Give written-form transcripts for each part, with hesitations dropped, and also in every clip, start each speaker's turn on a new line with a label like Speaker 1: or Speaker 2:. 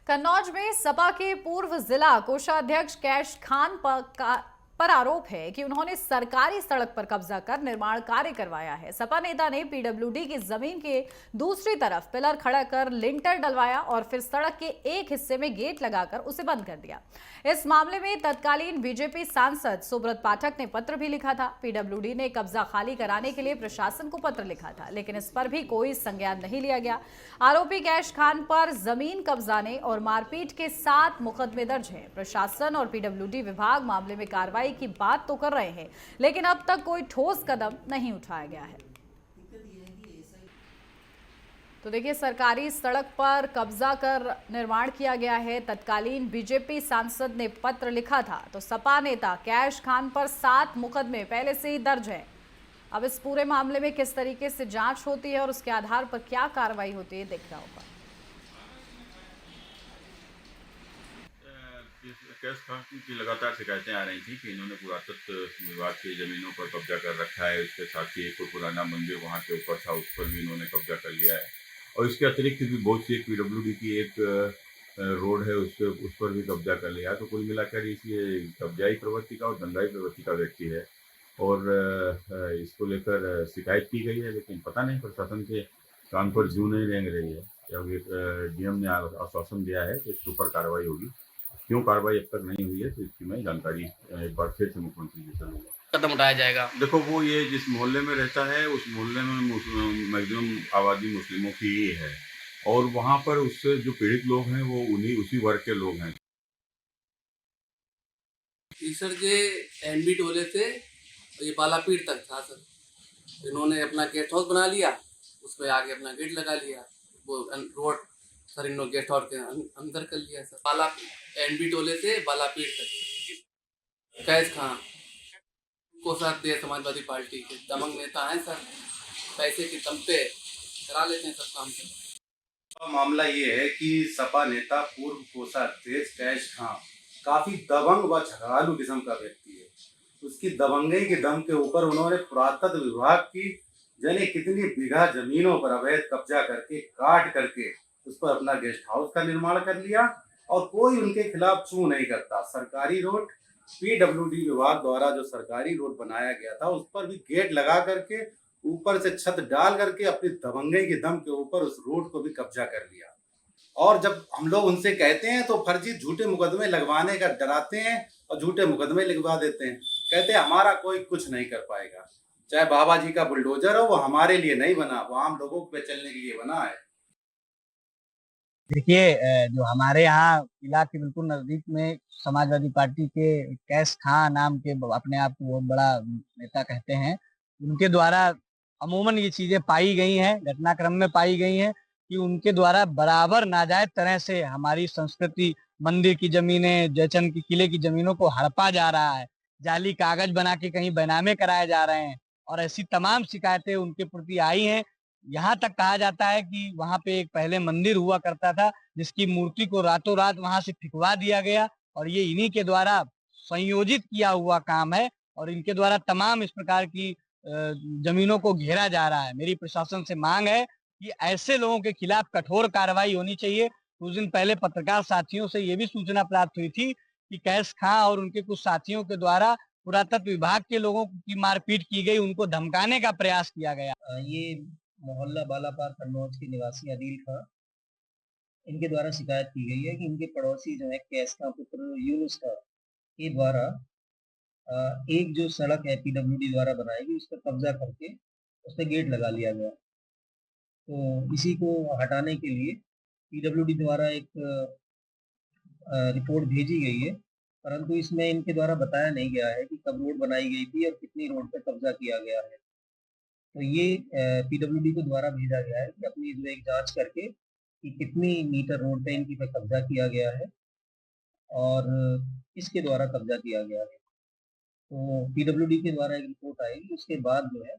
Speaker 1: कन्नौज में सपा के पूर्व जिला कोषाध्यक्ष कैश खान पर आरोप है कि उन्होंने सरकारी सड़क पर कब्जा कर निर्माण कार्य करवाया है। सपा नेता ने पीडब्ल्यूडी की जमीन के दूसरी तरफ पिलर खड़ा कर लिंटर डलवाया और फिर सड़क के एक हिस्से में गेट लगाकर उसे बंद कर दिया। इस मामले में तत्कालीन बीजेपी सांसद सुब्रत पाठक ने पत्र भी लिखा था। पीडब्ल्यूडी ने कब्जा खाली कराने के लिए प्रशासन को पत्र लिखा था, लेकिन इस पर भी कोई संज्ञान नहीं लिया गया। आरोपी कैश खान पर जमीन कब्जाने और मारपीट के 7 मुकदमे दर्ज हैं। प्रशासन और पीडब्ल्यूडी विभाग मामले में कार्रवाई की बात तो कर रहे हैं, लेकिन अब तक कोई ठोस कदम नहीं उठाया गया है। तो देखिए, सरकारी सड़क पर कब्जा कर निर्माण किया गया है। तत्कालीन बीजेपी सांसद ने पत्र लिखा था। तो सपा नेता कैश खान पर 7 मुकदमे पहले से ही दर्ज है। अब इस पूरे मामले में किस तरीके से जांच होती है और उसके आधार पर क्या कार्रवाई होती है, देखना होगा।
Speaker 2: कैश खान की लगातार शिकायतें आ रही थी कि इन्होंने पुरातत्व विभाग की जमीनों पर कब्जा कर रखा है। उसके साथ ही एक पुराना मंदिर वहां के ऊपर था, उस पर भी इन्होंने कब्जा कर लिया है। और इसके अतिरिक्त भी बहुत सी एक पीडब्ल्यूडी की एक रोड है, उस पर भी कब्जा कर लिया। तो कुल मिलाकर ये कब्जाई प्रवृत्ति का और दंगाई प्रवृत्ति का व्यक्ति है और इसको लेकर शिकायत की गई है, लेकिन पता नहीं प्रशासन के कान पर जू नहीं रेंग रही है। जब एक डीएम ने आश्वासन दिया है कि इसके ऊपर कार्रवाई होगी, क्यों कार्रवाई अब तक नहीं हुई है, तो इसकी मैं जानकारी एक बार फिर से मुख्यमंत्री जी से लूंगा।
Speaker 3: कदम उठाया जाएगा।
Speaker 2: देखो, वो ये जिस मोहल्ले में रहता है उस मोहल्ले में मैक्सिमम आबादी मुस्लिमों की ही है और वहाँ पर उससे जो पीड़ित लोग हैं वो उसी वर्ग के लोग हैं।
Speaker 3: सर जे एनबी टोले से ये बालापीर तक था सर। इन्होंने अपना गेस्ट हाउस बना लिया, उस पर आगे अपना गेट लगा लिया। वो रोड सर इन्होंने गेस्ट हाउस के अंदर कर लिया सर। बाला एनबी टोले से बालापीर तक कैश खान कोषाध्यक्ष समाजवादी पार्टी के दमंग नेता हैं सर। पैसे की दम पे करा लेते हैं सब काम से।
Speaker 4: मामला ये है कि सपा नेता पूर्व कोषाध्यक्ष कैश खान काफी दबंग व झगड़ालू किस्म का व्यक्ति है। उसकी दबंगई के दम के ऊपर उन्होंने पुरातत्व विभाग की जाने कितनी बीघा जमीनों पर अवैध कब्जा करके काट करके उस पर अपना गेस्ट हाउस का निर्माण कर लिया और कोई उनके खिलाफ चू नहीं करता। सरकारी रोड पीडब्ल्यूडी विभाग द्वारा जो सरकारी रोड बनाया गया था उस पर भी गेट लगा करके ऊपर से छत डाल करके अपनी दबंगई के दम के ऊपर उस रोड को भी कब्जा कर लिया। और जब हम लोग उनसे कहते हैं तो फर्जी झूठे मुकदमे लगवाने का डराते हैं और झूठे मुकदमे लिखवा देते हैं। कहते हैं हमारा कोई कुछ नहीं कर पाएगा। चाहे बाबा जी का बुलडोजर हो, वो हमारे लिए नहीं बना, वो आम लोगों पे चलने के लिए बना है।
Speaker 5: देखिए, जो हमारे यहाँ किला के बिल्कुल नजदीक में समाजवादी पार्टी के कैश खान नाम के अपने आप को बहुत बड़ा नेता कहते हैं, उनके द्वारा अमूमन ये चीजें पाई गई हैं, घटनाक्रम में पाई गई हैं कि उनके द्वारा बराबर नाजायज तरह से हमारी संस्कृति, मंदिर की जमीनें, जयचंद के किले की जमीनों को हड़पा जा रहा है, जाली कागज बना के कहीं बैनामे कराए जा रहे हैं और ऐसी तमाम शिकायतें उनके प्रति आई हैं। यहाँ तक कहा जाता है कि वहाँ पे एक पहले मंदिर हुआ करता था जिसकी मूर्ति को रातों रात वहाँ से फिकवा दिया गया और ये इन्हीं के द्वारा संयोजित किया हुआ काम है और इनके द्वारा तमाम इस प्रकार की जमीनों को घेरा जा रहा है। मेरी प्रशासन से मांग है कि ऐसे लोगों के खिलाफ कठोर कार्रवाई होनी चाहिए। कुछ दिन पहले पत्रकार साथियों से ये भी सूचना प्राप्त हुई थी कि कैश खां और उनके कुछ साथियों के द्वारा पुरातत्व विभाग के लोगों की मारपीट की गई, उनको धमकाने का प्रयास किया गया।
Speaker 6: ये मोहल्ला बालापार कन्नौज के निवासी आदिल खां, इनके द्वारा शिकायत की गई है कि इनके पड़ोसी जो है कैश का पुत्र यूनुस खां के द्वारा एक जो सड़क है पीडब्ल्यूडी द्वारा बनाई गई उस पर कब्जा करके उस पर गेट लगा लिया गया। तो इसी को हटाने के लिए पीडब्ल्यूडी द्वारा एक रिपोर्ट भेजी गई है, परंतु इसमें इनके द्वारा बताया नहीं गया है कि कब रोड बनाई गई थी और कितनी रोड पर कब्जा किया गया है। तो ये पीडब्ल्यूडी को द्वारा भेजा गया है कि अपनी जो एक जांच करके कि कितनी मीटर रोड पे इनकी पे कब्जा किया गया है और किसके द्वारा कब्जा किया गया है। तो पीडब्ल्यूडी के द्वारा एक रिपोर्ट आएगी, उसके बाद जो है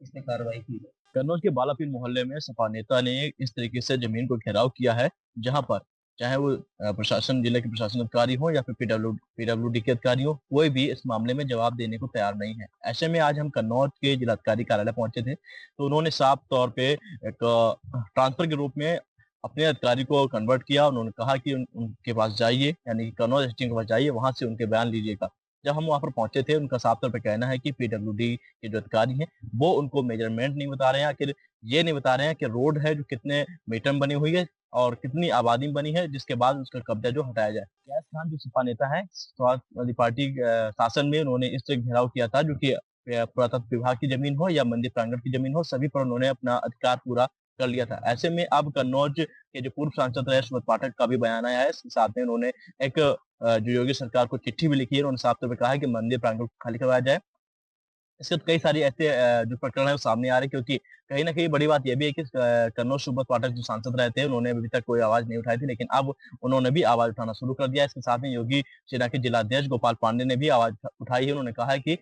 Speaker 6: इस पे कार्रवाई की जाए।
Speaker 7: कन्नौज के बालापीर मोहल्ले में सपा नेता ने इस तरीके से जमीन को घेराव किया है, जहां पर चाहे वो प्रशासन, जिले के प्रशासन अधिकारी हो या फिर पीडब्ल्यूडी के अधिकारी हो, कोई भी इस मामले में जवाब देने को तैयार नहीं है। ऐसे में आज हम कन्नौज के जिलाधिकारी कार्यालय पहुंचे थे, तो उन्होंने साफ तौर पे एक ट्रांसफर के रूप में अपने अधिकारी को कन्वर्ट किया। उन्होंने कहा कि उनके पास जाइए, यानी कि कन्नौज एसडीएम के पास जाइए, वहां से उनके बयान लीजिएगा। जब हम वहां पर पहुंचे थे, उनका साफ तौर पे कहना है कि पीडब्ल्यूडी के जो अधिकारी हैं वो उनको मेजरमेंट नहीं बता रहे हैं, आखिर ये नहीं बता रहे हैं कि रोड है जो कितने मीटर में बनी हुई है और कितनी आबादी में बनी है, जिसके बाद उसका कब्जा जो हटाया जाए। कैश खान जो सपा नेता है, समाजवादी पार्टी शासन में उन्होंने इस तरह घेराव किया था, जो कि पुरातत्व विभाग की जमीन हो या मंदिर प्रांगण की जमीन हो, सभी पर उन्होंने अपना अधिकार पूरा कर लिया था। ऐसे में अब कन्नौज के जो पूर्व सांसद रहे सुब्रत पाठक का भी बयान आया है। इसके साथ में उन्होंने एक जो योगी सरकार को चिट्ठी भी लिखी है। उन्होंने साफ तौर पे कहा है कि मंदिर प्रांगण को खाली करवाया जाए। इसके कई सारी ऐसे जो प्रकरण है वो सामने आ रहे हैं, क्योंकि कहीं न कहीं बड़ी बात ये भी है कि कन्नौज सुब्रत पाठक जो सांसद रहे थे, उन्होंने अभी तक कोई आवाज नहीं उठाई थी, लेकिन अब उन्होंने भी आवाज उठाना शुरू कर दिया है। इसके साथ में योगी सेना के जिलाध्यक्ष गोपाल पांडे ने भी आवाज उठाई है। उन्होंने कहा है कि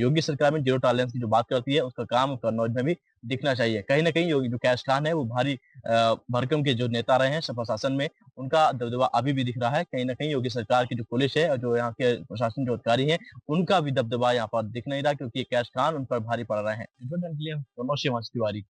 Speaker 7: योगी सरकार में जीरो टॉलरेंस की जो बात करती है, उसका काम कन्नौज में भी दिखना चाहिए। कहीं न कहीं योगी जो कैश खान है वो भारी भरकम के जो नेता रहे हैं सपा शासन में, उनका दबदबा अभी भी दिख रहा है। कहीं न कहीं योगी सरकार की जो पुलिस है और जो यहाँ के प्रशासन जो अधिकारी हैं, उनका भी दबदबा यहाँ पर दिख नहीं रहा, क्योंकि कैश खान उन पर भारी पड़ रहे हैं। कन्नौज से हिमांशु तिवारी।